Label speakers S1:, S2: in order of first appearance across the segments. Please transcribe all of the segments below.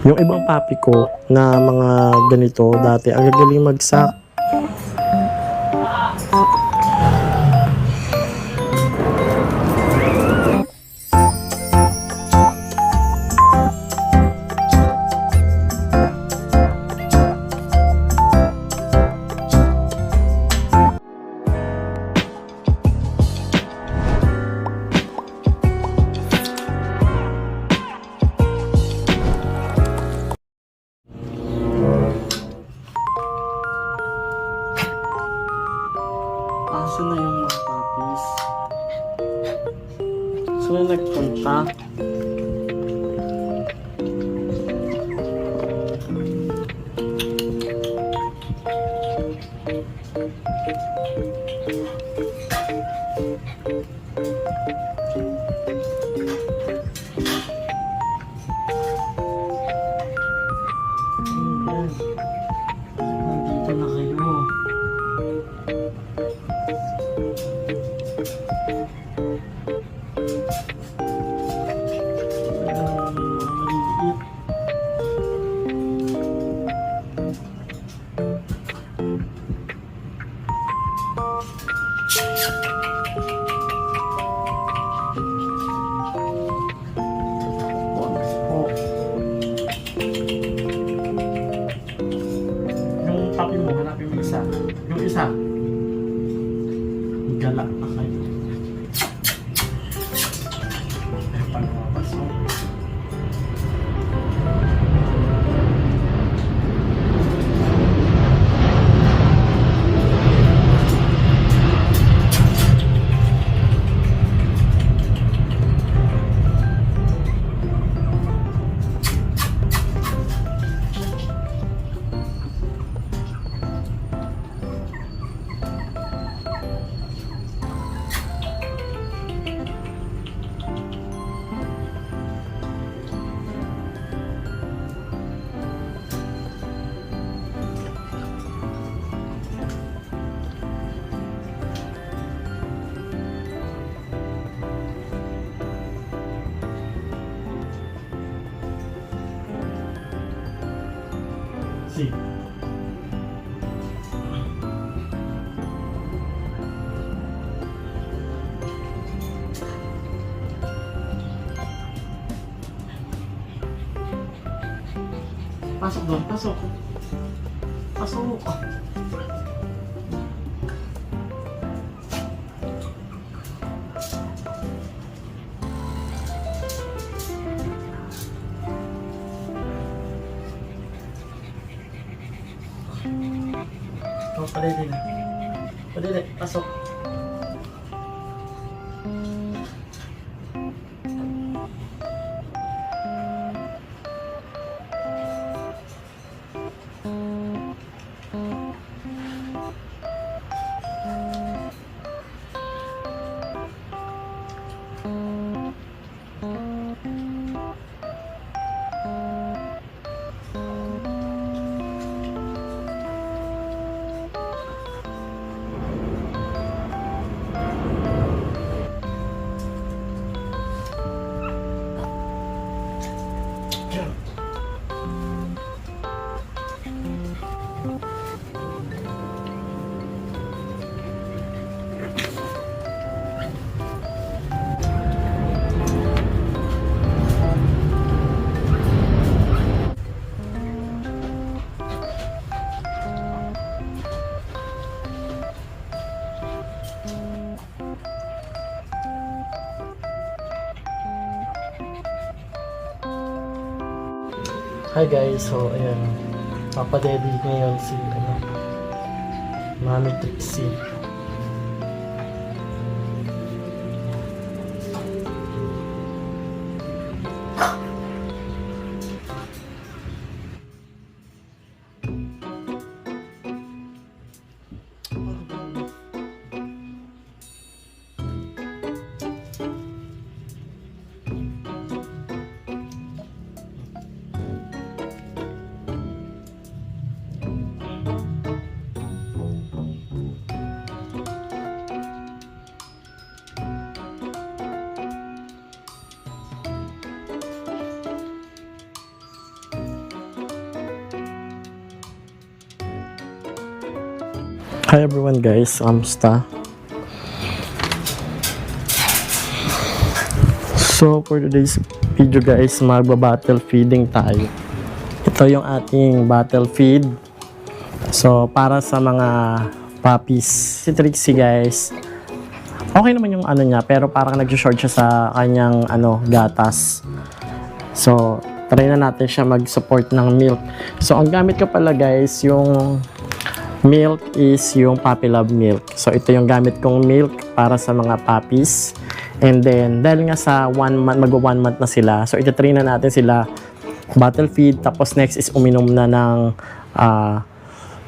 S1: Yung ibang papi ko na mga ganito dati, ang gagaling magsak. Aso na yung mga puppies. So na nagpunta. Ayan. Nandito na kayo. Maliliit. Oh. Yung papi mo, hanapin mo isa. Yung isa. Galak na kayo. Eh, paano mapasok? Si. Pasok doon, pasok. Pasok. Oh, padali na. Padali, pasok. Hi guys, so ayan, papadedi ngayon si Mami Trixie. Hi everyone guys, kamusta? So for today's video guys, magba-battle feeding tayo. Ito yung ating battle feed. So para sa mga puppies. Si Trixie guys, okay naman yung ano niya, pero parang nag-short siya sa kanyang gatas. So try na natin siya mag-support ng milk. So ang gamit ko pala guys, yung milk is yung Puppy Love milk. So ito yung gamit kong milk para sa mga puppies. And then dahil nga sa 1 month, magwa 1 month na sila, so ito-train na natin sila battle feed. Tapos next is uminom na ng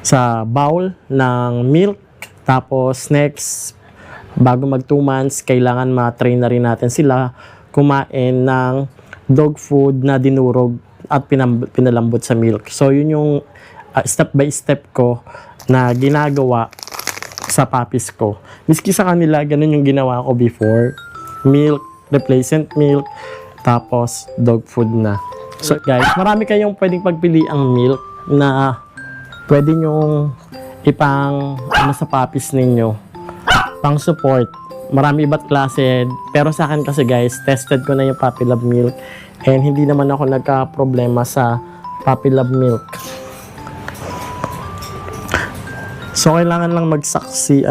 S1: sa bowl ng milk. Tapos next, bago mag 2 months, kailangan ma-train na rin natin sila kumain ng dog food na dinurog at pinalambot sa milk. So yun yung step by step ko na ginagawa sa puppies ko. Miski sa kanila, ganun yung ginawa ko before. Milk, replacement milk, tapos dog food na. So guys, marami kayong pwedeng pagpili ang milk na pwede nyong ipang sa puppies ninyo. Pang support. Marami iba't klase. Pero sa akin kasi guys, tested ko na yung Puppy Love milk. And hindi naman ako nagka-problema sa Puppy Love milk. So, kailangan lang magsaksi,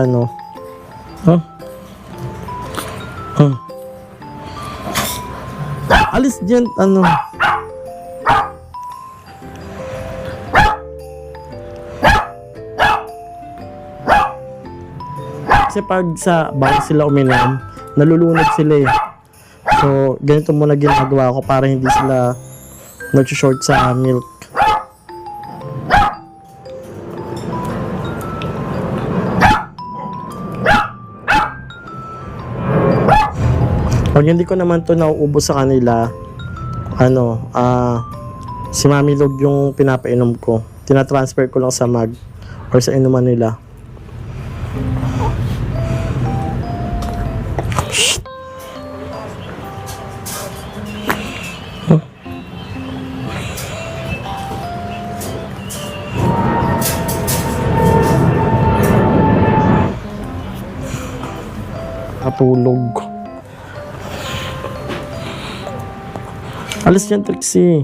S1: Alis dyan, Kasi pag sa bago sila uminom, nalulunod sila eh. So, ganito muna ginagawa ko para hindi sila nag-short sa milk. Pag hindi ko naman to nauubos sa kanila, si Mami Log yung pinapainom ko. Tinatransfer ko lang sa mug or sa inuman nila. Katulog. Alis yan, Trixie.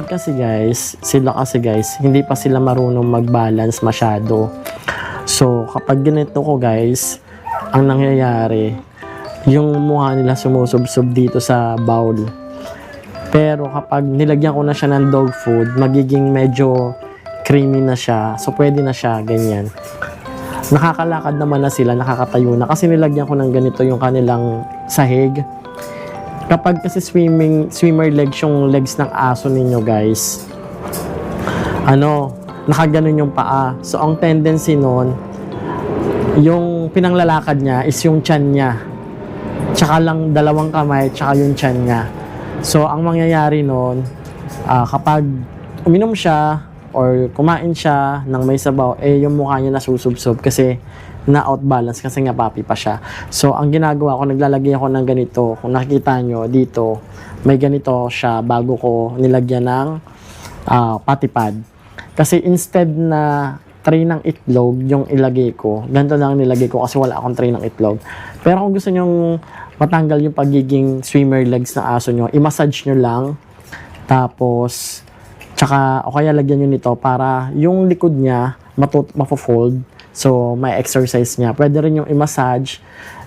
S1: Kasi guys, hindi pa sila marunong mag-balance masyado. So, kapag ganito ko guys, ang nangyayari, yung mukha nila sumusubsob dito sa bowl. Pero kapag nilagyan ko na siya ng dog food, magiging medyo creamy na siya. So, pwede na siya, ganyan. Nakakalakad naman na sila, nakakatayo na. Kasi nilagyan ko ng ganito yung kanilang sahig. Kapag kasi swimmer legs yung legs ng aso ninyo guys, nakaganon yung paa. So ang tendency nun, yung pinanglalakad niya is yung tiyan niya. Tsaka lang 2 kamay, tsaka yung tiyan niya. So ang mangyayari nun, kapag uminom siya or kumain siya ng may sabaw, yung mukha niya nasusubsob kasi na-outbalance kasi nga puppy pa siya. So, ang ginagawa ko, naglalagay ako ng ganito. Kung nakikita nyo, dito, may ganito siya bago ko nilagyan ng potty pad. Kasi instead na tray ng itlog yung ilagay ko, ganito lang nilagay ko kasi wala akong tray ng itlog. Pero kung gusto nyong matanggal yung pagiging swimmer legs ng aso nyo, i-massage nyo lang. Tapos, tsaka, o kaya lagyan nyo nito para yung likod niya mafo-fold. So, may exercise niya. Pwede rin yung i-massage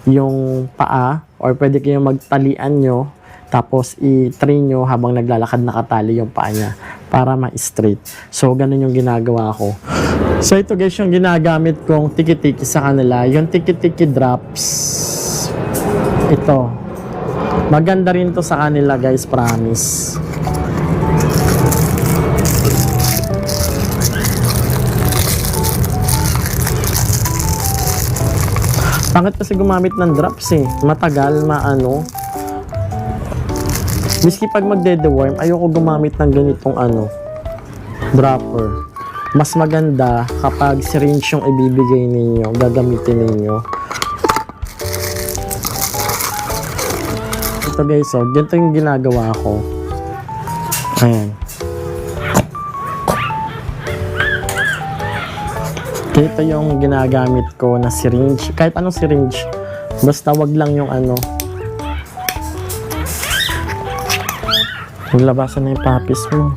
S1: yung paa or pwede kayong magtalian nyo tapos i-train nyo habang naglalakad nakatali yung paa niya para ma-straight. So, ganun yung ginagawa ko. So, ito guys yung ginagamit kong tiki-tiki sa kanila. Yung tiki-tiki drops. Ito. Maganda rin to sa kanila guys, promise. Bakit kasi gumamit ng drops eh? Matagal, maano. Miski pag magde-deworm, ayoko gumamit ng ganitong dropper. Mas maganda kapag syringe yung ibibigay ninyo, gagamitin ninyo. Ito guys, so, ganito yung ginagawa ko. Ayan. Ito yung ginagamit ko na syringe. Kahit anong syringe. Basta wag lang yung maglabasan na yung papis mo.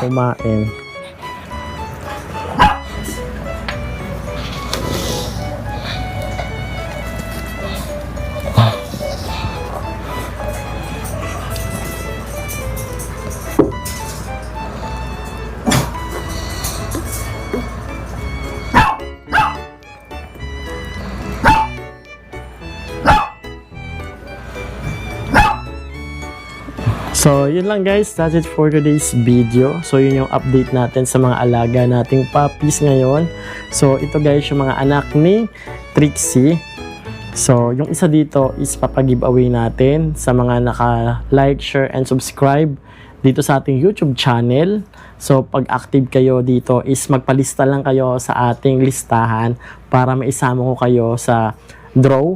S1: Kumain. So, yun lang guys. That's it for today's video. So, yun yung update natin sa mga alaga nating puppies ngayon. So, ito guys, yung mga anak ni Trixie. So, yung isa dito is papagiveaway natin sa mga naka-like, share, and subscribe dito sa ating YouTube channel. So, pag active kayo dito is magpalista lang kayo sa ating listahan para maisama ko kayo sa draw.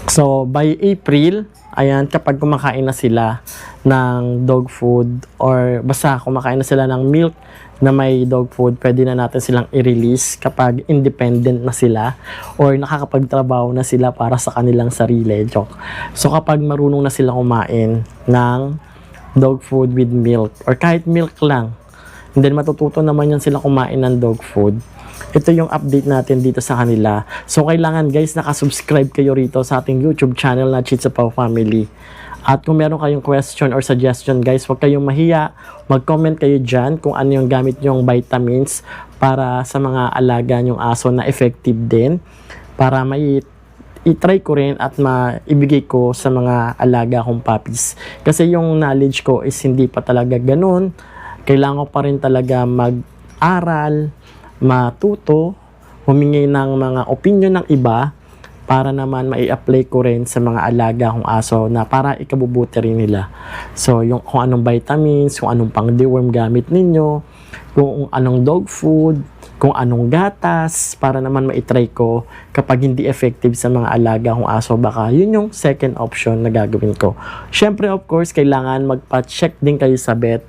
S1: So, by April, ayan, kapag kumakain na sila ng dog food or basta kumakain na sila ng milk na may dog food, pwede na natin silang i-release kapag independent na sila or nakakapagtrabaho na sila para sa kanilang sarili. Joke. So, kapag marunong na sila kumain ng dog food with milk or kahit milk lang, and then matututo naman yan sila kumain ng dog food. Ito yung update natin dito sa kanila. So, kailangan guys, nakasubscribe kayo rito sa ating YouTube channel na Shih Tzu Paw Family. At kung meron kayong question or suggestion guys, huwag kayong mahiya. Mag-comment kayo dyan kung ano yung gamit yung vitamins para sa mga alaga nyong aso na effective din. Para may i-try ko rin at maibigay ko sa mga alaga kong puppies. Kasi yung knowledge ko is hindi pa talaga ganun. Kailangan ko pa rin talaga mag-aral, matuto, humingi ng mga opinion ng iba para naman mai-apply ko rin sa mga alaga kong aso na para ikabubuti rin nila. So, yung kung anong vitamins, kung anong pang-deworm gamit ninyo, kung anong dog food, kung anong gatas, para naman ma-try ko kapag hindi effective sa mga alaga kong aso, baka yun yung second option na gagawin ko. Syempre, of course, kailangan magpa-check din kayo sa vet.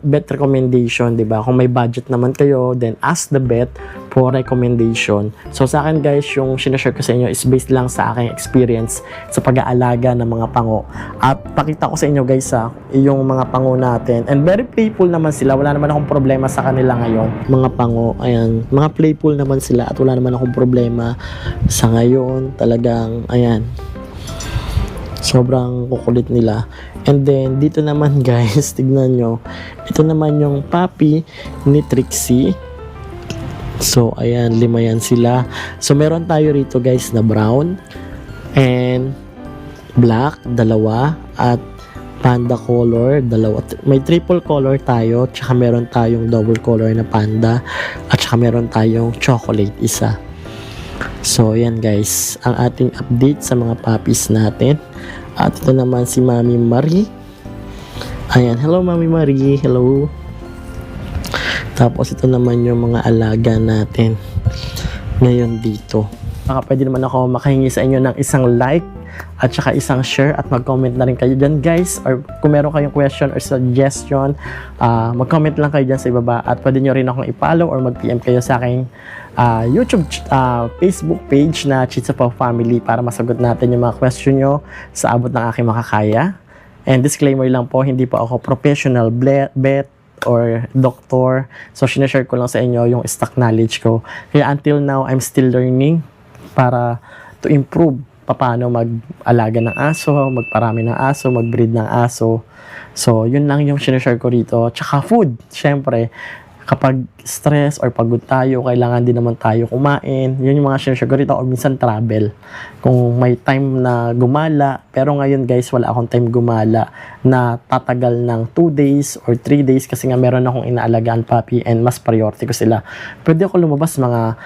S1: Vet recommendation, di ba? Kung may budget naman kayo, then ask the vet for recommendation. So, sa akin guys, yung sinashare ko sa inyo is based lang sa aking experience sa pag-aalaga ng mga pango. At pakita ko sa inyo guys yung mga pango natin. And very playful naman sila. Wala naman akong problema sa kanila ngayon. Mga pango, ayan. Mga playful naman sila at wala naman akong problema sa ngayon. Talagang, ayan. Sobrang kukulit nila. And then, dito naman guys, tignan nyo. Ito naman yung puppy ni Trixie. So, ayan, 5 yan sila. So, meron tayo rito guys na brown and black, 2. At panda color, dalawa. May triple color tayo, tsaka meron tayong double color na panda, at tsaka meron tayong chocolate isa. So, yan guys, ang ating update sa mga puppies natin. At ito naman si Mami Marie. Ayan, hello Mami Marie, hello. Tapos ito naman yung mga alaga natin ngayon dito. Pwede naman ako makahingi sa inyo ng isang like at saka isang share at mag-comment na rin kayo dyan guys, or kung meron kayong question or suggestion, mag-comment lang kayo dyan sa ibaba, at pwede nyo rin akong i-follow or mag-PM kayo sa aking YouTube, Facebook page na Chitsa Pau Family para masagot natin yung mga question nyo sa abot ng aking makakaya. And disclaimer lang po, hindi po ako professional vet or doktor, so sinashare ko lang sa inyo yung stock knowledge ko. Kaya until now, I'm still learning para to improve paano mag-alaga ng aso, magparami ng aso, mag-breed ng aso. So, yun lang yung sinashare ko rito. Tsaka food, syempre, kapag stress or pagod tayo, kailangan din naman tayo kumain. Yun yung mga sinashare ko rito, or minsan travel. Kung may time na gumala, pero ngayon guys, wala akong time gumala na tatagal ng 2 days or 3 days kasi nga meron akong inaalagaan puppy and mas priority ko sila. Pwede ako lumabas wala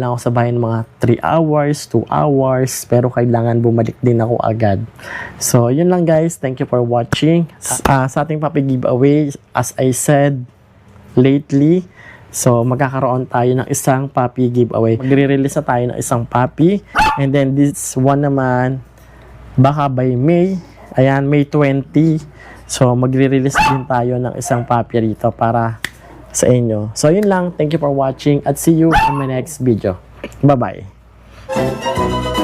S1: lang ako sa bahay mga 3 hours, 2 hours, pero kailangan bumalik din ako agad. So, yun lang guys. Thank you for watching. Sa ating puppy giveaway, as I said, lately, so magkakaroon tayo ng isang puppy giveaway. Magre-release na tayo ng isang puppy, and then this one naman baka by May, ayan, May 20, so magre-release din tayo ng isang puppy rito para sa inyo. So yun lang, thank you for watching at see you in my next video. Bye bye.